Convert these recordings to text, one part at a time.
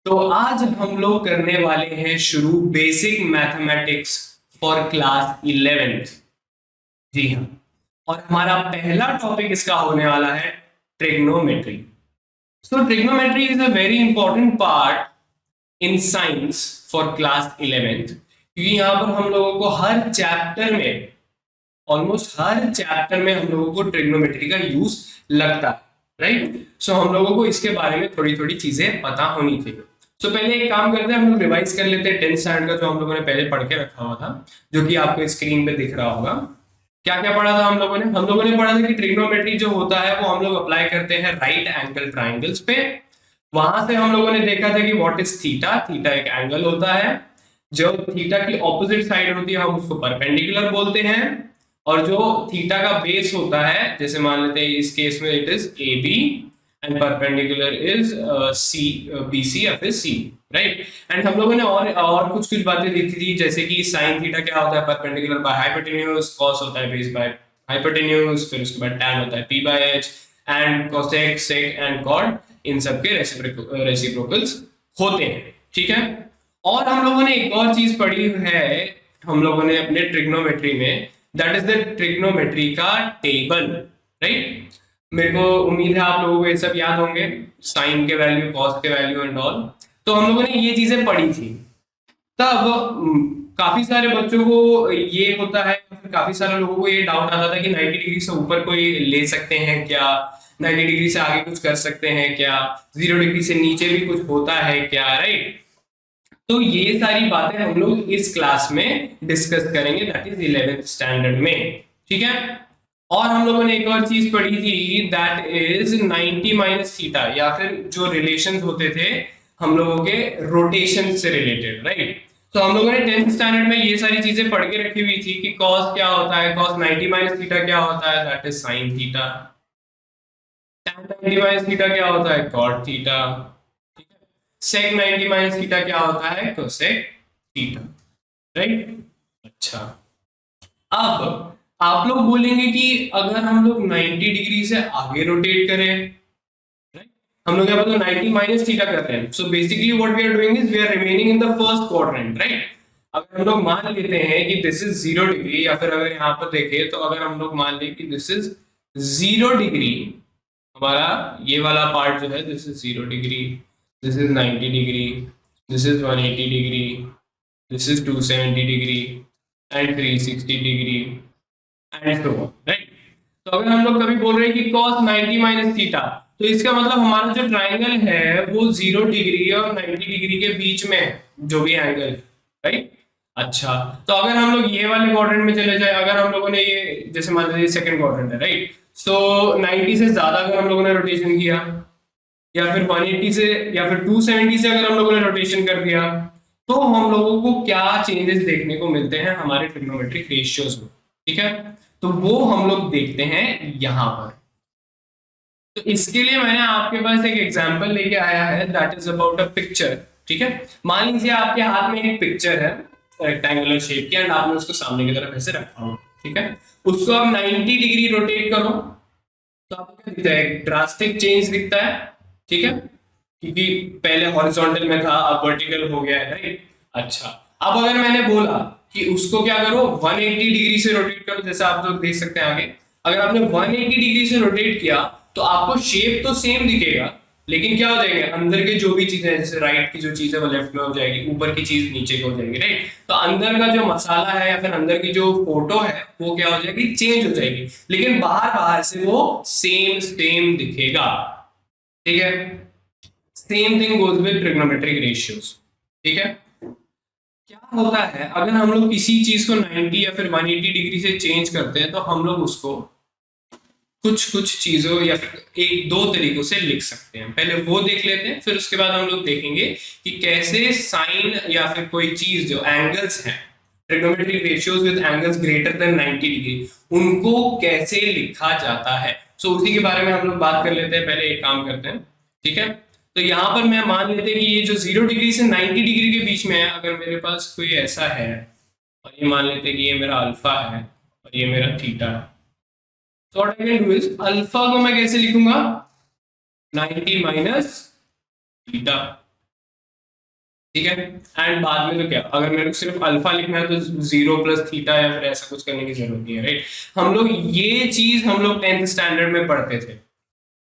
तो आज हम लोग करने वाले हैं शुरू basic mathematics for class 11th। जी हाँ। और हमारा पहला टॉपिक इसका होने वाला है trigonometry. So trigonometry is a very important part in science for class 11th, क्योंकि यहाँ पर हम लोगों को हर चैप्टर में, ऑलमोस्ट हर चैप्टर में हम लोगों को ट्रिग्नोमेट्री का यूज लगता है। राइट। सो हम लोगों को इसके बारे में थोड़ी थोड़ी चीजें पता होनी चाहिए। सो पहले एक काम करते हैं, हम लोग रिवाइज कर लेते हैं 10th स्टैंडर्ड का जो हम लोगों ने पहले पढ़ के रखा हुआ था, जो कि आपको स्क्रीन पे दिख रहा होगा। क्या क्या पढ़ा था हम लोगों ने पढ़ा था कि ट्रिग्नोमेट्री जो होता है वो हम लोग अप्लाई करते हैं राइट एंगल ट्राइंगल्स पे। वहां से हम लोगों ने देखा था कि व्हाट इज थीटा। थीटा एक एंगल होता है। जो थीटा की ऑपोजिट साइड होती है हम उसको परपेंडिकुलर बोलते हैं। और जो थीटा का बेस होता है, जैसे मान लेते हैं इस केस में it is A B and perpendicular is C, B C या फिर सी। राइट। एंड हम लोगों ने और कुछ कुछ बातें देखी थी, जैसे कि साइन थीटा क्या होता है, परपेंडिकुलर बाय हाइपोटेन्यूज, कॉस होता है बेस बाय हाइपोटेन्यूज, फिर उसके बाद टैन होता है P by H, and cosec sec and cot इन सबके रेसिप्रोकल्स होते हैं। ठीक है। और हम लोगों ने एक और चीज पढ़ी है हम लोगों ने अपने ट्रिग्नोमेट्री में, दैट इज द ट्रिग्नोमेट्री का टेबल। राइट। मेरे को उम्मीद है आप लोगों को ये सब याद होंगे, साइन के वैल्यू, कॉस के वैल्यू एंड ऑल। तो हम लोगों ने ये चीजें पढ़ी थी। तब काफी सारे बच्चों को ये होता है, काफी सारे लोगों को ये डाउट आता था कि 90 डिग्री से ऊपर कोई ले सकते हैं क्या, 90 डिग्री से आगे कुछ कर सकते हैं क्या, 0 डिग्री से नीचे भी कुछ होता है क्या। राइट। तो ये सारी बातें हम लोग इस क्लास में डिस्कस करेंगे, दैट इज 11th स्टैंडर्ड में। ठीक है। और हम लोगों ने एक और चीज पढ़ी थी, दैट इज 90 माइनस थीटा, या फिर जो रिलेशंस होते थे हम लोगों के रोटेशन से रिलेटेड। राइट। तो हम लोगों ने 10th स्टैंडर्ड में ये सारी चीजें पढ़ के रखी हुई थी कि कॉस क्या होता है, कॉस 90 माइनस थीटा क्या होता है, that is sine theta. tan 90 minus theta क्या होता है, कॉट थीटा। सेक 90 माइनस थीटा क्या होता है, कोसेक थीटा। राइट। अच्छा। अब आप लोग बोलेंगे कि अगर हम लोग 90 डिग्री से आगे रोटेट करें, right? हम लोग यहाँ पर तो 90 माइनस थीटा कर रहे हैं, so basically what we are doing is we are remaining in the first quadrant. Right. अगर हम लोग मान लेते हैं कि दिस इज 0 डिग्री, या फिर अगर यहाँ पर देखें तो अगर हम लोग मान लें कि दिस इज 0 डिग्री, हमारा ये वाला पार्ट जो है this is 0 degree, this is 90 degree, this is 180 degree, this is 270 degree and 360 degree and so on. Right. तो अगर हम लोग कभी बोल रहे हैं कि cos 90 माइनस थीटा, तो इसका मतलब हमारा जो ट्राइंगल है वो 0 डिग्री और 90 डिग्री के बीच में है, जो भी एंगल है। राइट। अच्छा। तो अगर हम लोग ये वाले क्वाड्रेंट में चले जाए, अगर हम लोगों ने ये जैसे मान लीजिए सेकंड क्वाड्रेंट है, राइट, सो 90 से ज्यादा अगर हम लोगों ने रोटेशन किया, या फिर 180 से या फिर 270 से अगर हम लोगों ने रोटेशन कर दिया, तो हम लोगों को क्या चेंजेस देखने को मिलते हैं हमारे ट्रिग्नोमेट्रिक रेशियोज में। ठीक है। तो वो हम लोग देखते हैं यहां पर। तो इसके लिए मैंने आपके पास एक एग्जांपल लेके आया है, that is about a picture. ठीक है। मान लीजिए आपके हाथ में एक पिक्चर है रेक्टेंगुलर शेप की, एंड आपने उसको सामने की तरफ ऐसे रखा हो। ठीक है। उसको आप 90 डिग्री रोटेट करो, तो आपको क्या दिखता है, एक ड्रास्टिक चेंज दिखता है। ठीक है। क्योंकि पहले हॉरिजॉन्टल में था, अब वर्टिकल हो गया है। राइट। अच्छा। अब अगर मैंने बोला कि उसको क्या करो, 180 डिग्री से रोटेट करो, जैसे आप लोग देख सकते हैं आगे, अगर आपने 180 डिग्री से रोटेट किया तो आपको शेप तो सेम दिखेगा, लेकिन क्या हो जाएगा, अंदर के जो भी चीजें हैं, जैसे राइट की जो चीज है वो लेफ्ट में हो जाएगी, ऊपर की चीज नीचे को हो जाएगी। राइट। तो अंदर का जो मसाला है या फिर अंदर की जो फोटो है वो क्या हो जाएगी, चेंज हो जाएगी, लेकिन बाहर बाहर से वो सेम सेम दिखेगा। ठीक है। Same thing goes with trigonometric ratios. ठीक है। क्या होता है अगर हम लोग किसी चीज को 90 या फिर 180 डिग्री से चेंज करते हैं, तो हम लोग उसको कुछ कुछ चीजों या फिर एक दो तरीकों से लिख सकते हैं। पहले वो देख लेते हैं, फिर उसके बाद हम लोग देखेंगे कि कैसे साइन या फिर कोई चीज जो एंगल्स हैं, trigonometric ratios with angles greater than 90 degree, उनको कैसे लिखा जाता है। सो उसी के बारे में हम लोग बात कर लेते हैं। पहले एक काम करते हैं। ठीक है। तो यहाँ पर मैं मान लेते हैं कि ये जो 0 डिग्री से 90 डिग्री के बीच में है, अगर मेरे पास कोई ऐसा है, और ये मान लेते हैं कि ये मेरा अल्फा है और ये मेरा थीटा है, तो what I can do is, alpha को मैं कैसे लिखूंगा, 90 माइनस थीटा। ठीक है। एंड बाद में तो क्या, अगर मेरे को सिर्फ अल्फा लिखना है तो 0 प्लस थीटा या फिर ऐसा कुछ करने की जरूरत नहीं है, राइट। हम लोग ये चीज हम लोग 10th स्टैंडर्ड में पढ़ते थे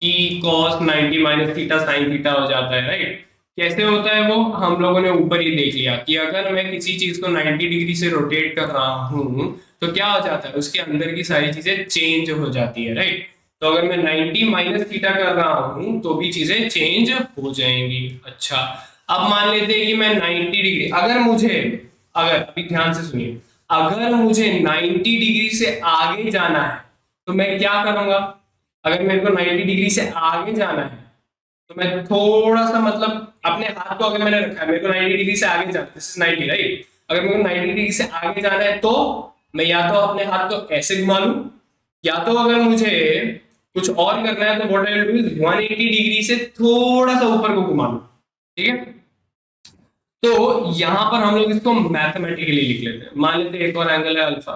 कि cos 90 minus theta sine theta हो जाता है, राइट। कैसे होता है वो हम लोगों ने ऊपर ही देख लिया कि अगर मैं किसी चीज को 90 डिग्री से रोटेट कर रहा हूं तो क्या हो जाता है, उसके अंदर की सारी चीजें चेंज हो जाती है, राइट। तो अगर मैं 90 माइनस थीटा कर रहा हूं तो भी चीजें चेंज हो जाएंगी। अच्छा, अब मान लेते हैं कि मैं 90 डिग्री, अगर अभी ध्यान से सुनिए, अगर मुझे 90 डिग्री से आगे जाना है तो मैं क्या करूंगा। अगर मेरे को 90 डिग्री से आगे जाना है तो मैं थोड़ा सा मतलब अपने हाथ को, अगर मैंने रखा है मेरे को 90 डिग्री से आगे जाना, दिस इज 90, राइट। अगर मेरे को 90 डिग्री से आगे जाना है तो मैं या तो अपने हाथ को ऐसे घुमा लूं, या तो अगर मुझे कुछ और करना है तो what I will do is 180 degree से थोड़ा सा ऊपर को घुमा लूं, ठीक है। तो यहां पर हम लोग इसको मैथमेटिकली लिख लेते हैं, मान लेते हैं एक और एंगल है अल्फा,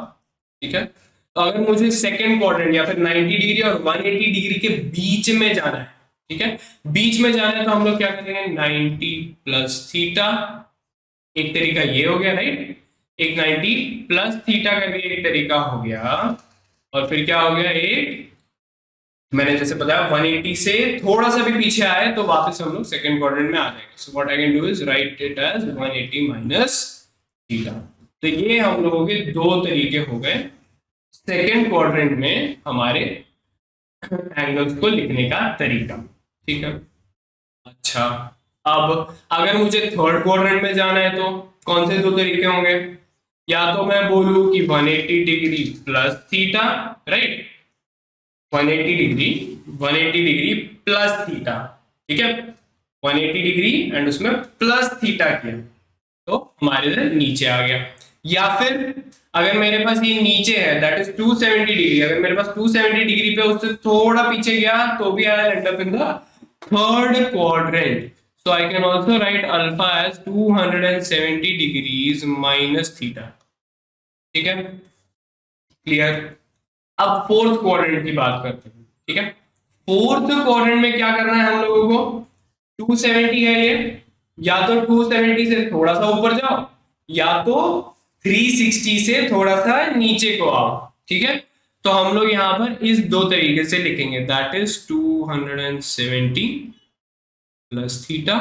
ठीक है। तो अगर मुझे सेकंड क्वाड्रेंट या फिर 90 डिग्री और 180 डिग्री के बीच में जाना है, ठीक है, बीच में जाना है तो हम लोग क्या करेंगे, 90 प्लस थीटा, एक तरीका ये हो गया, राइट। एक 90 प्लस थीटा करके एक तरीका हो गया, और फिर क्या हो गया, एक मैंने जैसे बताया 180 से थोड़ा सा भी पीछे आए तो वापस हम लोग सेकंड क्वाड्रेंट में आ जाएंगे। So what I can do is write it as 180 minus theta. तो ये हम लोगों के दो तरीके हो गए सेकंड क्वाड्रेंट में हमारे एंगल्स को लिखने का तरीका, ठीक है। अच्छा, अब अगर मुझे थर्ड क्वाड्रेंट में जाना है तो कौन से दो तरीके होंगे, या तो मैं बोलूं कि 180 degree plus theta, right, 180 degree 180 degree plus theta, ठीक है। 180 डिग्री एंड उसमें प्लस थीटा किया तो हमारे इधर नीचे आ गया। या फिर अगर मेरे पास ये नीचे है दैट इज 270 डिग्री, अगर मेरे पास 270 डिग्री पे उससे थोड़ा पीछे गया तो भी I end up in the third quadrant. So I can also write alpha as 270 degrees minus theta, ठीक है, क्लियर। अब फोर्थ क्वाड्रेंट की बात करते हैं, ठीक है। फोर्थ क्वाड्रेंट में क्या करना है हम लोगों को, 270 है ये, या तो 270 से थोड़ा सा ऊपर जाओ या तो 360 से थोड़ा सा नीचे को आओ, ठीक है। तो हम लोग यहां पर इस दो तरीके से लिखेंगे, दैट इज 270 प्लस थीटा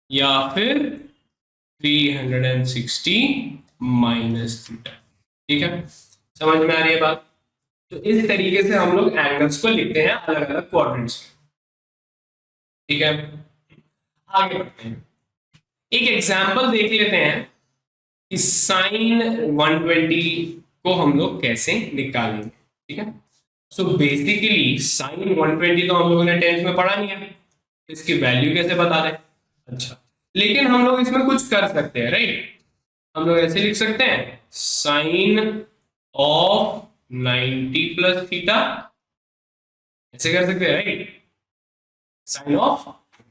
या फिर 360 माइनस थीटा, ठीक है। समझ में आ रही है बात। तो इस तरीके से हम लोग एंगल्स को लिखते हैं अलग अलग क्वाड्रेंट्स में, ठीक है। आगे बढ़ते हैं, एक एग्जांपल देख लेते हैं कि साइन 120 को हम लोग कैसे निकालेंगे, ठीक है। सो बेसिकली साइन 120 तो हम लोगों ने 10th में पढ़ा नहीं है, इसकी वैल्यू कैसे बता दें। अच्छा, लेकिन हम लोग इसमें कुछ कर सकते हैं, राइट। हम लोग ऐसे लिख सकते हैं साइन ऑफ 90 प्लस थीटा, ऐसे कर सकते हैं, right. Sine of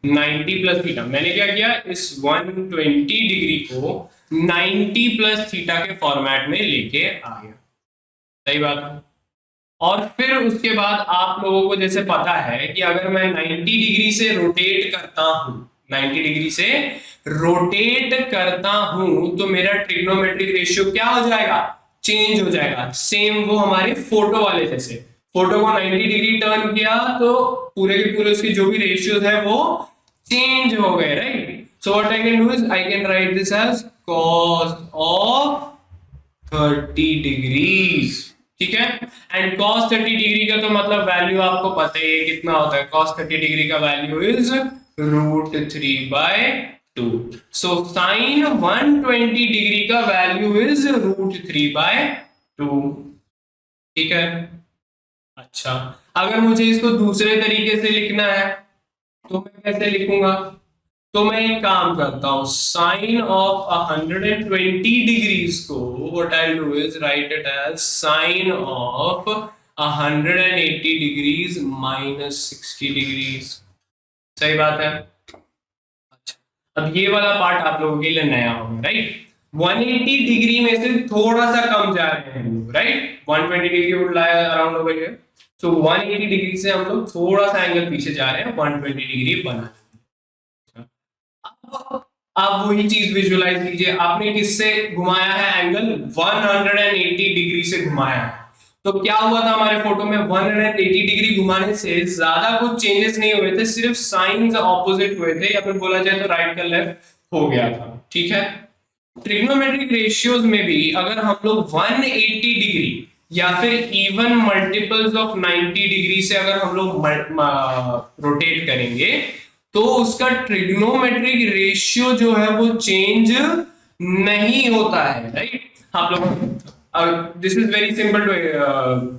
90 plus theta, मैंने क्या किया, इस 120 डिग्री को 90 प्लस थीटा के फॉर्मेट में लेके आ गया, सही बात है। और फिर उसके बाद आप लोगों को जैसे पता है कि अगर मैं 90 डिग्री से रोटेट करता हूं, 90 डिग्री से रोटेट करता हूं तो मेरा ट्रिग्नोमेट्रिक रेशियो क्या हो जाएगा, चेंज हो जाएगा। सेम वो हमारे फोटो वाले जैसे, फोटो को 90 डिग्री टर्न किया तो पूरे के पूरे उसके जो भी रेशियोज है वो चेंज हो गए, right. So what I can do is I can write this as cos of 30 degrees, ठीक है। एंड cos 30 डिग्री का तो मतलब वैल्यू आपको पता ही है कितना होता है, cos 30 डिग्री का value is √3/2। So sine 120 degree का वैल्यू इज √3/2, ठीक है। अच्छा, अगर मुझे इसको दूसरे तरीके से लिखना है तो मैं कैसे लिखूंगा, तो मैं एक काम करता हूं, साइन ऑफ 120 डिग्रीज को what I do is write it as sine of 180 degrees minus 60 degrees, सही बात है। अच्छा, अब ये वाला पार्ट आप लोगों के लिए नया होगा, राइट। 180 डिग्री में से थोड़ा सा कम जा रहे हैं लोग, right. 120 degree would lie around over here, so 180 degree से हम लोग थोड़ा सा एंगल पीछे जा रहे हैं 120 डिग्री बना। आप वही चीज विजुअलाइज कीजिए, आपने किससे घुमाया है एंगल, 180 डिग्री से घुमाया है। तो क्या हुआ था हमारे फोटो में, 180 डिग्री घुमाने से ज्यादा कुछ चेंजेस नहीं हुए थे, सिर्फ साइंस ऑपोजिट हुए थे, या फिर बोला जाए तो राइट का लेफ्ट हो गया था। ठीक है, ट्रिग्नोमेट्रिक रेशियोज में भी अगर हम लोग 180 डिग्री या फिर इवन मल्टीपल्स ऑफ 90 डिग्री से अगर हम लोग रोटेट करेंगे तो उसका ट्रिग्नोमेट्रिक रेशियो जो है वो चेंज नहीं होता है, राइट। आप लोग this is very simple to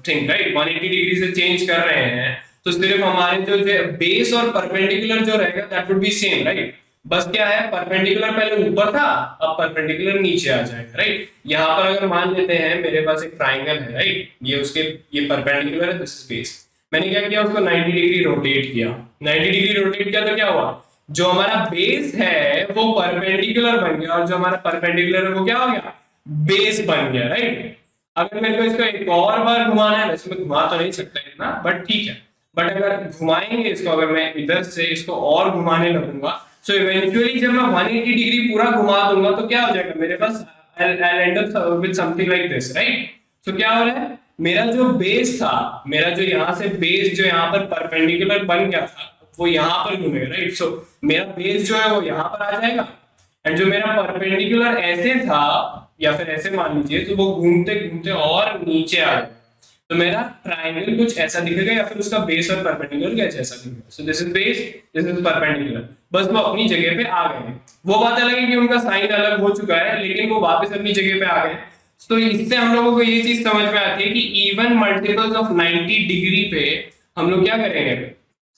think, right. 180 degree से चेंज कर रहे हैं तो सिर्फ हमारे जो बेस और परपेंडिकुलर जो रहेगा that would be same, right. बस क्या है, परपेंडिकुलर पहले ऊपर था, अब परपेंडिकुलर नीचे आ जाएगा, राइट। यहाँ पर अगर मान लेते हैं मेरे पास एक ट्राइंगल है, राइट, ये परपेंडिकुलर है, दिस इज बेस। मैंने क्या किया, उसको 90 डिग्री रोटेट किया। 90 डिग्री रोटेट किया तो क्या हुआ, जो हमारा बेस है वो परपेंडिकुलर बन गया और जो हमारा परपेंडिकुलर है वो क्या हो गया, बेस बन गया, राइट। अगर मेरे को इसको एक और बार घुमाना है, वैसे मैं घुमा तो नहीं सकता इतना, बट ठीक है। बट अगर घुमाएंगे इसको, अगर मैं इधर से इसको और घुमाने लगूंगा, सो इवेंचुअली जब मैं 180 डिग्री पूरा घुमा दूंगा तो क्या हो जाएगा मेरे पास, I'll end up with something like this, right? So क्या हो रहा है, मेरा जो बेस था, मेरा जो यहाँ से बेस जो यहाँ पर परपेंडिकुलर बन गया था वो यहाँ पर घूमेगा, राइट। सो मेरा बेस जो है वो यहाँ पर आ जाएगा, एंड जो मेरा परपेंडिकुलर ऐसे था या फिर ऐसे मान लीजिए, तो वो घूमते घूमते और नीचे आ जाएगा। तो मेरा ट्राइंगल कुछ ऐसा दिखेगा या फिर उसका बेस और परपेंडिकुलर कुछ ऐसा दिखेगा। सो this is base, this is perpendicular, बस वो अपनी जगह पे आ गए। वो बात अलग है कि उनका साइन अलग हो चुका है, लेकिन वो वापस अपनी जगह पे आ गए। तो इससे हम लोगों को ये चीज समझ में आती है कि इवन मल्टीपल्स ऑफ 90 डिग्री पे हम लोग क्या करेंगे,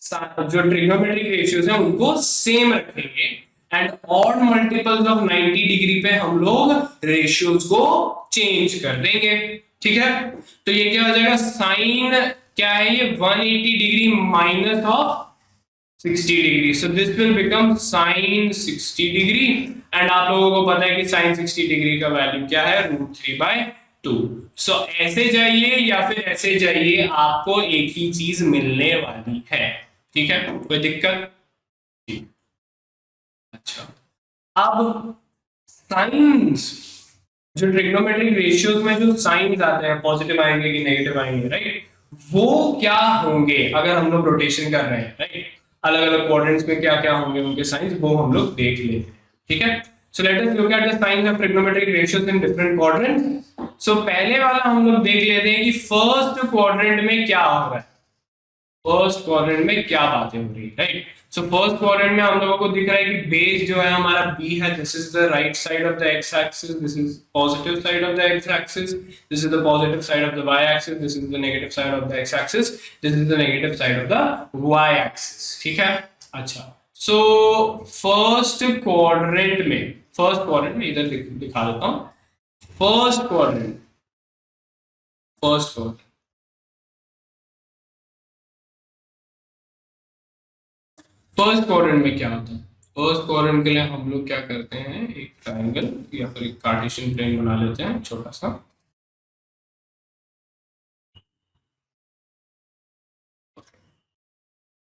जो ट्रिग्नोमेट्रिक रेशियोज हैं उनको सेम रखेंगे, and odd multiples of 90 degree पे हम लोग रेशियोज को चेंज कर देंगे। ठीक है, तो ये क्या हो जाएगा, साइन क्या है ये, 180 degree minus of 60 degree, so this will become sign 60 degree. And आप लोगों को पता है कि साइन 60 डिग्री का वैल्यू क्या है, √3/2। सो ऐसे जाइए या फिर ऐसे जाइए, आपको एक ही चीज मिलने वाली है। ठीक है, कोई दिक्कत? ठीक, अच्छा। अब साइंस, जो ट्रिग्नोमेट्रिक रेशियोज में जो साइंस आते हैं, पॉजिटिव आएंगे कि नेगेटिव आएंगे, राइट, वो क्या होंगे अगर हम लोग रोटेशन कर रहे हैं, राइट। अलग अलग क्वाड्रेंट्स में क्या क्या होंगे उनके साइंस, वो हम लोग देख लेते हैं। ठीक है, so let us look at the science of trigonometric ratios in different quadrants. So पहले वाला हम लोग देख लेते हैं कि फर्स्ट क्वाड्रेंट में क्या हो रहा है, फर्स्ट क्वाड्रेंट में क्या बातें हो रही है, राइट। सो फर्स्ट क्वाड्रेंट में हम लोगों को दिख रहा है कि बेस जो है हमारा बी है, this is the right side of the X axis, this is positive side of the X axis, this is the positive side of the Y axis, this is the negative side of the X axis, this is the negative side of the Y axis. ठीक है, अच्छा। So first quadrant में इधर दिखा देता हूं, first quadrant first quadrant में क्या होता है, फर्स्ट क्वाड्रेंट के लिए हम लोग क्या करते हैं, एक ट्रायंगल या फिर एक कार्टेशियन प्लेन बना लेते हैं छोटा सा,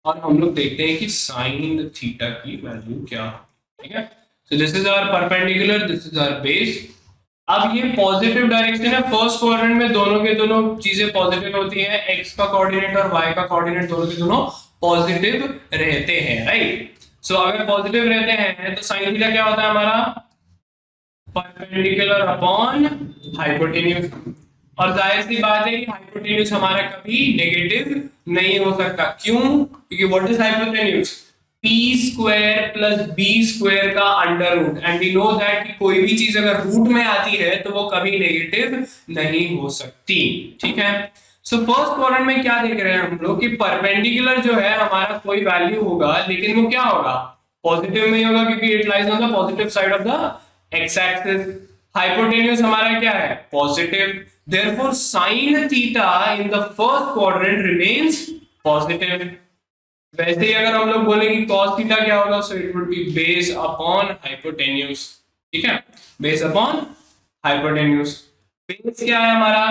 और हम लोग देखते हैं कि साइन थीटा की वैल्यू क्या है। ठीक है, so this is our perpendicular, this is our base. अब ये पॉजिटिव डायरेक्शन है, फर्स्ट क्वाड्रेंट में दोनों के दोनों चीजें पॉजिटिव होती हैं, एक्स का कोऑर्डिनेट और वाई का कोऑर्डिनेट दोनों के दोनों पॉजिटिव रहते हैं, राइट। सो अगर पॉजिटिव रहते हैं तो साइन थीटा क्या होता है हमारा, परपेंडिकुलर अपॉन हाइपोटेन्यूज। और जाहिर सी बात है कि हाइपोटेन्यूज हमारा कभी नेगेटिव नहीं हो सकता, क्यों, क्योंकि what is hypotenuse, p square plus b square का under root, and we know that कि कोई भी चीज अगर रूट में आती है तो वो कभी नेगेटिव नहीं हो सकती। ठीक है, सो फर्स्ट क्वाड्रेंट में क्या देख रहे हैं हम लोग कि परपेंडिकुलर जो है हमारा कोई वैल्यू होगा, लेकिन वो क्या होगा, पॉजिटिव में ही होगा, क्योंकि it lies on the positive side of the X axis. Hypotenuse हमारा क्या है, positive, therefore sine theta in the first quadrant remains positive. वैसे ही अगर हम लोग बोले कि cos थीटा क्या होगा, so it would be base upon hypotenuse. ठीक है, बेस अपॉन हाइपोटेन्यूज, बेस क्या है हमारा,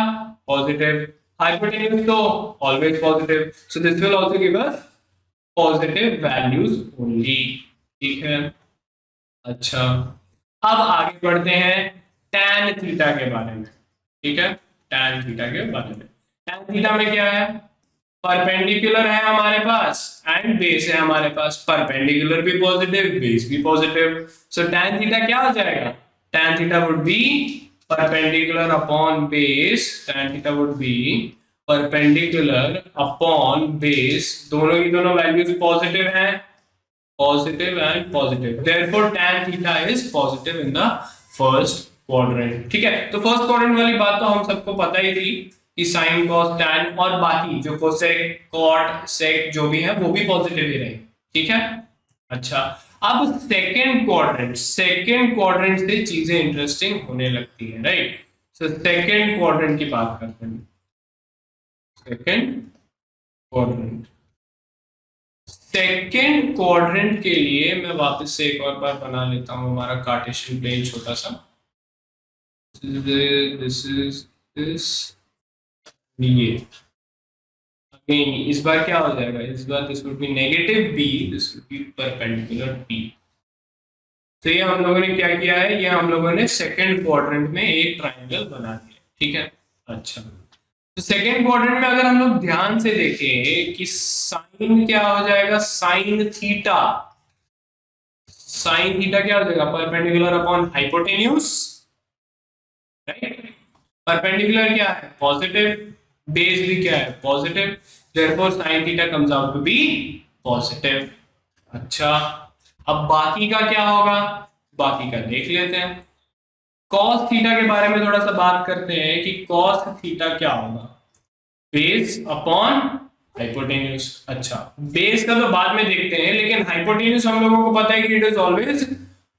पॉजिटिव, हाइपोटेन्यूज तो always positive, so this will also give us positive values only. ठीक है, अच्छा, अब आगे बढ़ते हैं tan थीटा के बारे में। ठीक है, tan थीटा के बारे में। tan थीटा में क्या है, परपेंडिकुलर है हमारे पास एंड बेस है हमारे पास, परपेंडिकुलर भी पॉजिटिव, बेस भी पॉजिटिव, सो tan थीटा क्या हो जाएगा, tan theta would be perpendicular upon base, tan theta would be perpendicular upon base, दोनों की दोनों वैल्यूज पॉजिटिव हैं, positive and positive, therefore tan theta is positive in the first quadrant। ठीक है, तो फर्स्ट क्वाड्रेंट वाली बात तो हम सबको पता ही थी कि साइन कॉस टैन और बाकी जो कोसेक कॉट सेक जो भी है वो भी पॉजिटिव ही रहेंगे। ठीक है, अच्छा, अब सेकेंड क्वाड्रेंट से चीजें इंटरेस्टिंग होने लगती है, राइट। सो सेकेंड क्वाड्रेंट की बात करते हैं, सेकेंड क्वाड्रेंट। सेकेंड क्वाड्रेंट के लिए मैं वापस से एक और बार बना लेता हूं हमारा कार्टेशियन प्लेन छोटा सा, दिस इज दिस, ये अगेन इस बार क्या हो जाएगा, इस बार this would be negative B, this would be perpendicular B. तो ये हम लोगों ने क्या किया है, ये हम लोगों ने सेकेंड क्वाड्रेंट में एक ट्राइंगल बना दिया। ठीक है, अच्छा, तो सेकेंड क्वाड्रेंट में अगर हम लोग ध्यान से देखें कि साइन क्या हो जाएगा, साइन थीटा, साइन थीटा क्या हो जाएगा, perpendicular upon hypotenuse, right. Perpendicular क्या है, पॉजिटिव, बेस भी क्या है, positive, therefore sine theta comes out to be positive. अच्छा, अब बाकी का क्या होगा, बाकी का देख लेते हैं। कॉस थीटा के बारे में थोड़ा सा बात करते हैं कि कॉस थीटा क्या होगा, बेस अपॉन हाइपोटेन्यूज। अच्छा, बेस का तो बाद में देखते हैं, लेकिन हाइपोटेन्यूज हम लोगों को पता है कि इट इज ऑलवेज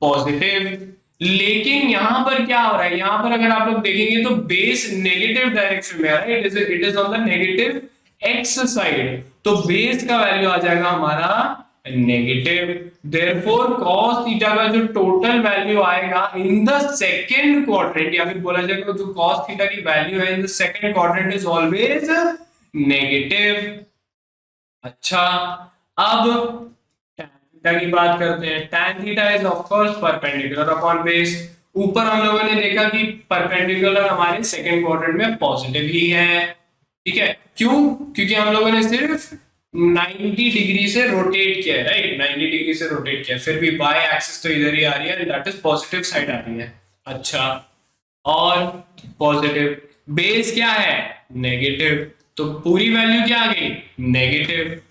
पॉजिटिव। लेकिन यहां पर क्या हो रहा है, यहां पर अगर आप लोग देखेंगे तो बेस नेगेटिव डायरेक्शन में आ रहा है, it is on the negative x side, तो बेस का वैल्यू आ जाएगा हमारा नेगेटिव। देयरफॉर cos थीटा का जो टोटल वैल्यू आएगा इन द सेकंड क्वाड्रेंट, या फिर बोला जाएगा जो cos थीटा की वैल्यू है in the second quadrant is always negative. अच्छा, अब tan थीटा की बात करते हैं। tan theta is of course perpendicular upon base. ऊपर हम लोगों ने देखा कि परपेंडिकुलर हमारे सेकंड क्वाड्रेंट में पॉजिटिव ही है। ठीक है, क्यों, क्योंकि हम लोगों ने सिर्फ 90 डिग्री से रोटेट किया है, राइट, 90 डिग्री से रोटेट किया, फिर भी बाय एक्सिस तो इधर ही आ रही है, दैट इज पॉजिटिव साइड आ रही है। अच्छा, और पॉजिटिव, बेस क्या है, नेगेटिव, तो पूरी वैल्यू क्या आ गई, नेगेटिव।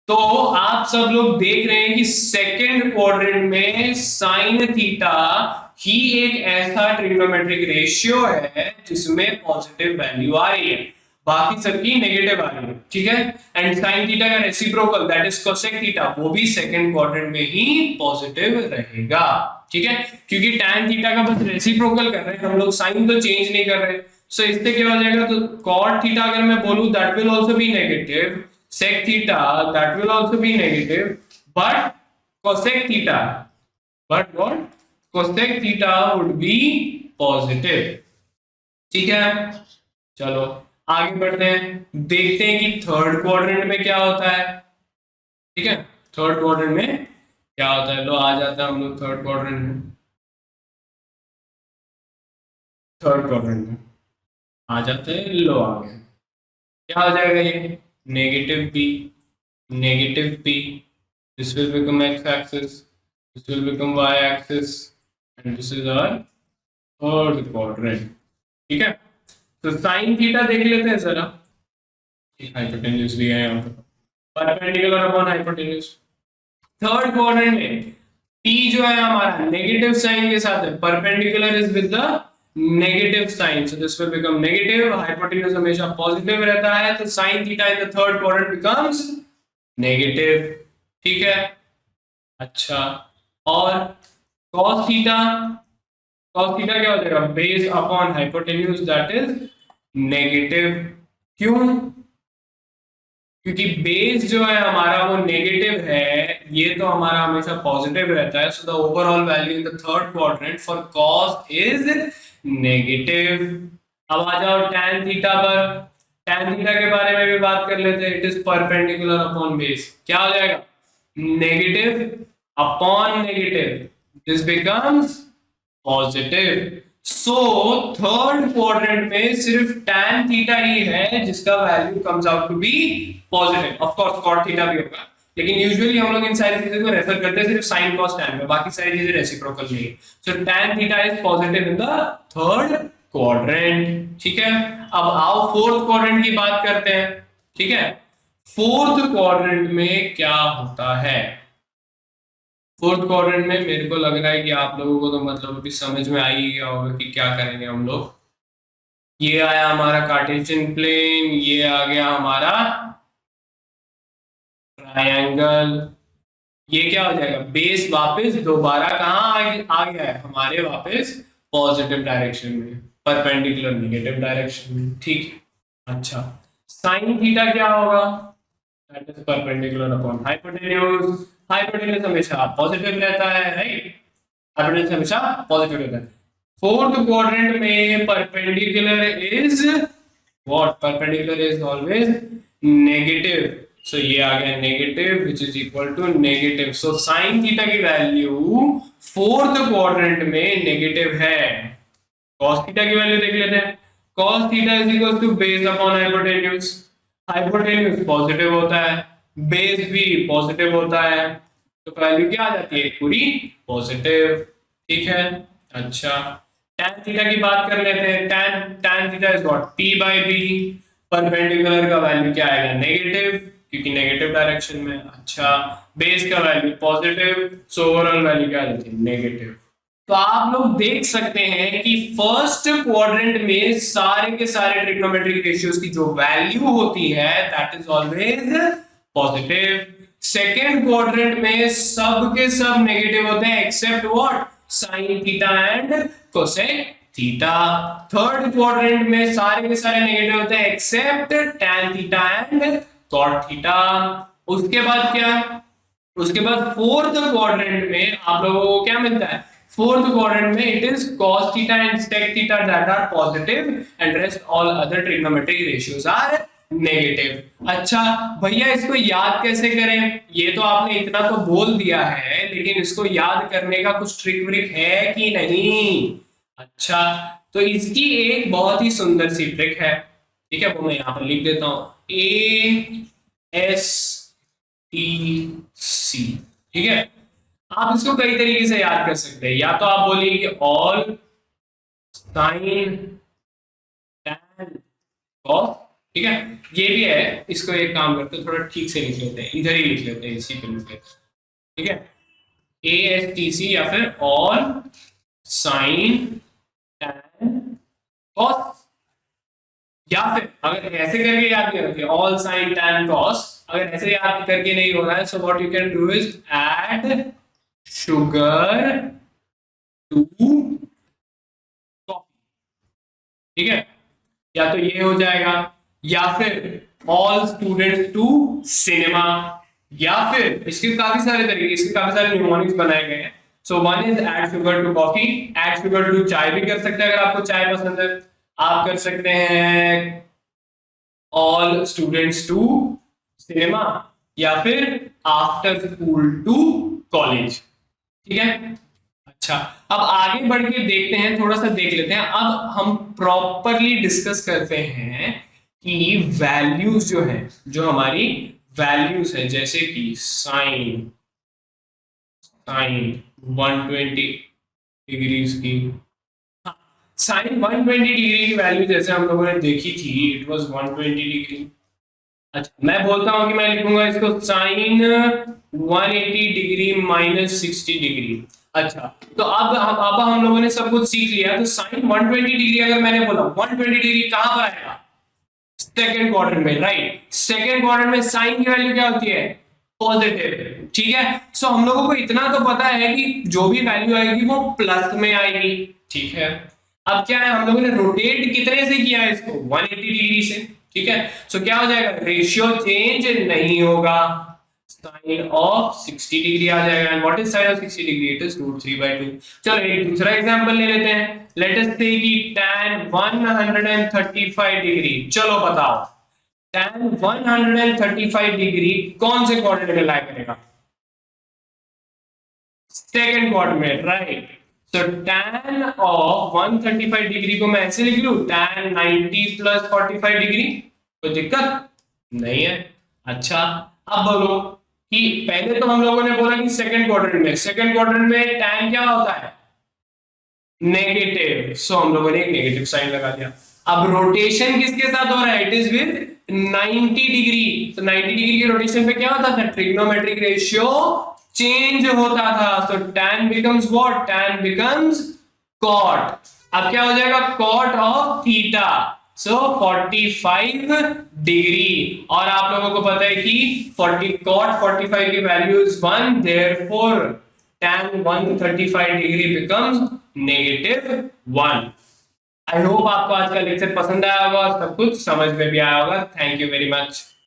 तो आप सब लोग देख रहे हैं कि सेकेंड क्वाड्रेंट में साइन थीटा ही एक ऐसा ट्रिग्नोमेट्रिक रेशियो है जिसमें पॉजिटिव वैल्यू आ रही है, बाकी सबकी नेगेटिव आ रही है। ठीक है, एंड साइन थीटा का reciprocal that is cosec theta वो भी सेकेंड क्वाड्रेंट में ही पॉजिटिव रहेगा। ठीक है, क्योंकि tan थीटा का बस रेसिप्रोकल कर रहे हैं हम लोग, साइन तो चेंज नहीं कर रहे, सो इससे क्या हो जाएगा, तो cot थीटा अगर मैं बोलूं that will also be negative, sec theta that will also be negative, but cosec theta, but what, cosec theta would be positive। ठीक है, चलो आगे बढ़ते हैं, देखते हैं कि थर्ड क्वाड्रेंट में क्या होता है। ठीक है, थर्ड क्वाड्रेंट में क्या होता है, लो आ जाता है हम लोग थर्ड क्वाड्रेंट में, थर्ड क्वाड्रेंट में आ जाते हैं, लो आ गए, क्या हो जाएगा ये, negative B, negative p, this will become x axis, this will become y axis, and this is our third quadrant। ठीक है, तो sin थीटा देख लेते हैं जरा, हाइपोटेन्यूज भी है यहाँ पर, perpendicular upon hypotenuse. Third quadrant में p जो है हमारा नेगेटिव साइन के साथ है, perpendicular is with the negative sign, so this will become negative, hypotenuse हमेशा पॉजिटिव रहता है, तो sin theta in the third quadrant becomes negative. ठीक है, अच्छा, और cos थीटा, cos थीटा क्या हो जाएगा, base upon hypotenuse that is negative. क्यों, क्योंकि बेस जो है हमारा वो नेगेटिव है, ये तो हमारा हमेशा पॉजिटिव रहता है, so the overall value in the third quadrant for cos is negative. अब आ जाओ tan थीटा पर, tan थीटा के बारे में भी बात कर लेते हैं, it is perpendicular upon base, क्या हो जाएगा, negative upon negative, this becomes positive. So third quadrant में सिर्फ tan थीटा ही है जिसका value comes out to be positive. Of course cot theta भी होगा, लेकिन यूजुअली हम लोग इन सारी चीजों को रेफर करते हैं सिर्फ sin cos tan में, बाकी सारी चीजें रेसिप्रोकल नहीं। सो tan theta is positive in the third quadrant. ठीक है, अब आओ फोर्थ क्वाड्रेंट की बात करते हैं। ठीक है, फोर्थ क्वाड्रेंट में क्या होता है? फोर्थ क्वाड्रेंट में मेरे को लग रहा है कि आप लोगों को तो मतलब अभी समझ में आ ही गया होगा कि क्या करेंगे हम लोग। ये आया हमारा कार्टेशियन प्लेन, ये आ गया हमारा ट्रायंगल। ये क्या हो जाएगा? बेस वापस दोबारा कहाँ आ गया है? हमारे वापस पॉजिटिव डायरेक्शन में, परपेंडिकुलर नेगेटिव डायरेक्शन में। ठीक है, अच्छा साइन थीटा क्या होगा? That is perpendicular upon hypotenuse. Hypotenuse हमेशा पॉजिटिव रहता है, राइट? हाइपोटेन्यूज हमेशा पॉजिटिव रहता है। फोर्थ क्वाड्रेंट में perpendicular is what? Perpendicular is always negative. So ये आ गया negative which is equal to negative. So sine theta की वैल्यू फोर्थ क्वाड्रेंट में नेगेटिव है। कॉस थीटा की वैल्यू देख लेते हैं। Cos theta is equal to base upon hypotenuse. Hypotenuse positive होता है, बेस भी पॉजिटिव होता है, तो वैल्यू क्या आ जाती है? पूरी पॉजिटिव। ठीक है, अच्छा tan थीटा की बात कर लेते हैं। tan theta is what? p by b। Perpendicular का वैल्यू क्या आएगा? नेगेटिव, क्योंकि नेगेटिव डायरेक्शन में। अच्छा, बेस का value positive, so overall value क्या आ जाती है? नेगेटिव। तो आप लोग देख सकते हैं कि फर्स्ट क्वाड्रेंट में सारे के सारे ट्रिग्नोमेट्रिक रेशियोज की जो वैल्यू होती है that is always positive. Second quadrant में सब के सब नेगेटिव होते हैं except what? Sine theta and cosec theta. Third quadrant में सारे के सारे नेगेटिव होते हैं except tan theta and cot theta. उसके बाद क्या? उसके बाद फोर्थ क्वाड्रेंट में आप लोगों को क्या मिलता है? फोर्थ क्वाड्रेंट में it is cos theta and sec theta that are positive and rest all other trigonometric ratios are negative. अच्छा भैया इसको याद कैसे करें? ये तो आपने इतना तो बोल दिया है, लेकिन इसको याद करने का कुछ ट्रिक व्रिक है कि नहीं? अच्छा, तो इसकी एक बहुत ही सुंदर सी ट्रिक है। ठीक है, वो मैं यहां पर लिख देता हूं, ASTC। ठीक है, आप इसको कई तरीके से याद कर सकते हैं। या तो आप बोलिए कि ऑल साइन tan cos। ठीक है, ये भी है। इसको एक काम करते हैं, थोड़ा ठीक से लिख लेते हैं, इधर ही लिख लेते हैं, इसी पे लिख लेते हैं। ठीक है, ASTC या फिर ऑल साइन tan cos। या फिर अगर ऐसे करके याद नहीं रखिए ऑल साइन tan cos, अगर ऐसे याद करके नहीं हो रहा है, so what you can do is add sugar to coffee. ठीक है, या तो ये हो जाएगा, या फिर ऑल स्टूडेंट्स टू सिनेमा, या फिर इसके काफी सारे तरीके, इसके काफी सारे न्यूमोनिक्स बनाए गए हैं। So one is add sugar to coffee, add sugar to chai भी कर सकते हैं अगर आपको चाय पसंद है। आप कर सकते हैं ऑल स्टूडेंट्स टू सिनेमा, या फिर आफ्टर स्कूल टू कॉलेज। ठीक है, अच्छा अब आगे बढ़ के देखते हैं, थोड़ा सा देख लेते हैं। अब हम प्रॉपरली डिस्कस करते हैं कि वैल्यूज जो है, जो हमारी वैल्यूज है, जैसे कि साइन 120 डिग्रीज की, साइन 120 डिग्री की वैल्यू जैसे हम लोगों ने देखी थी, इट वाज 120 डिग्री। अच्छा मैं बोलता हूं कि मैं लिखूंगा इसको साइन 180 डिग्री माइनस 60 डिग्री। अच्छा तो अब हम लोगों ने सब कुछ सीख लिया, तो साइन 120 डिग्री अगर मैंने बोला 120 डिग्री कहां पर आएगा? सेकेंड क्वाड्रेंट में, राइट? सेकेंड क्वाड्रेंट में साइन की वैल्यू क्या होती है? पॉजिटिव। ठीक है, सो हम लोगों को इतना तो पता है कि जो भी वैल्यू आएगी वो प्लस में आएगी। ठीक है, अब क्या है, हम लोगों ने रोटेट कितने से किया है इसको? 180 डिग्री से। ठीक है, सो क्या हो जाएगा? रेशियो चेंज नहीं होगा, साइन ऑफ 60 डिग्री आ जाएगा। And what is sine of 60 degree? It is √3/2। चलो एक दूसरा एग्जांपल ले लेते हैं। लेट अस से कि tan 135 डिग्री, चलो बताओ tan 135 डिग्री कौन से क्वाड्रेंट में लाई करेगा? सेकेंड क्वाड्रेंट में, right. So tan of 135 degree को मैं ऐसे लिख लू, tan 90 प्लस 45 डिग्री, कोई दिक्कत नहीं है। अच्छा, अब बोलो कि पहले तो हम लोगों ने बोला कि सेकंड क्वाड्रेंट में tan क्या होता है, नेगेटिव, सो हम लोगों ने एक नेगेटिव साइन लगा दिया। अब रोटेशन किसके साथ हो रहा है, इट इज विद 90 डिग्री, तो 90 डिग्री के रोटेशन पे क्या होता था, ट्रिग्नोमेट्रिक रेशियो चेंज होता था, तो tan becomes what, tan becomes cot। अब क्या हो जाएगा, cot of theta, so 45 degree, और आप लोगों को पता है कि 40 cot 45 की value is 1, therefore tan 135 degree becomes -1। I hope आपको आज का लेक्चर पसंद आया होगा और सब कुछ समझ में भी आया होगा। Thank you very much.